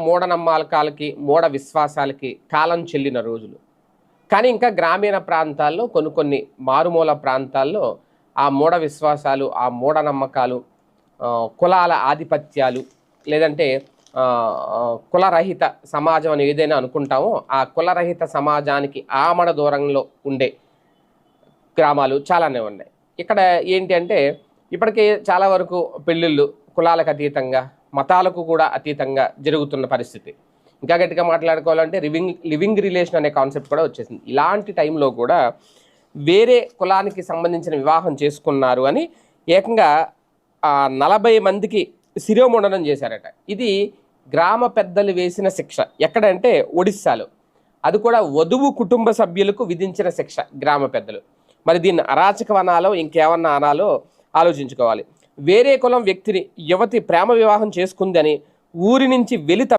మూఢనమ్మకాలకి, మూఢ విశ్వాసాలకి కాలం చెల్లిన రోజులు. కానీ ఇంకా గ్రామీణ ప్రాంతాల్లో కొన్ని మారుమూల ప్రాంతాల్లో ఆ మూఢ విశ్వాసాలు, ఆ మూఢనమ్మకాలు, కులాల ఆధిపత్యాలు, లేదంటే కులరహిత సమాజం అని ఏదైనా అనుకుంటామో ఆ కులరహిత సమాజానికి ఆమడ దూరంలో ఉండే గ్రామాలు చాలానే ఉన్నాయి. ఇక్కడ ఏంటి అంటే ఇప్పటికే చాలా వరకు పెళ్ళిళ్ళు కులాలకు అతీతంగా, మతాలకు కూడా అతీతంగా జరుగుతున్న పరిస్థితి. ఇంకా గట్టిగా మాట్లాడుకోవాలంటే లివింగ్ రిలేషన్ అనే కాన్సెప్ట్ కూడా వచ్చేసింది. ఇలాంటి టైంలో కూడా వేరే కులానికి సంబంధించిన వివాహం చేసుకున్నారు అని ఏకంగా 40 మందికి శిరోముండనం చేశారట. ఇది గ్రామ పెద్దలు వేసిన శిక్ష. ఎక్కడంటే ఒడిస్సాలో. అది కూడా వధువు కుటుంబ సభ్యులకు విధించిన శిక్ష గ్రామ పెద్దలు. మరి దీన్ని అరాచకం అనాలో ఇంకేమన్నా అనాలో ఆలోచించుకోవాలి. వేరే కులం వ్యక్తిని యువతి ప్రేమ వివాహం చేసుకుందని ఊరి నుంచి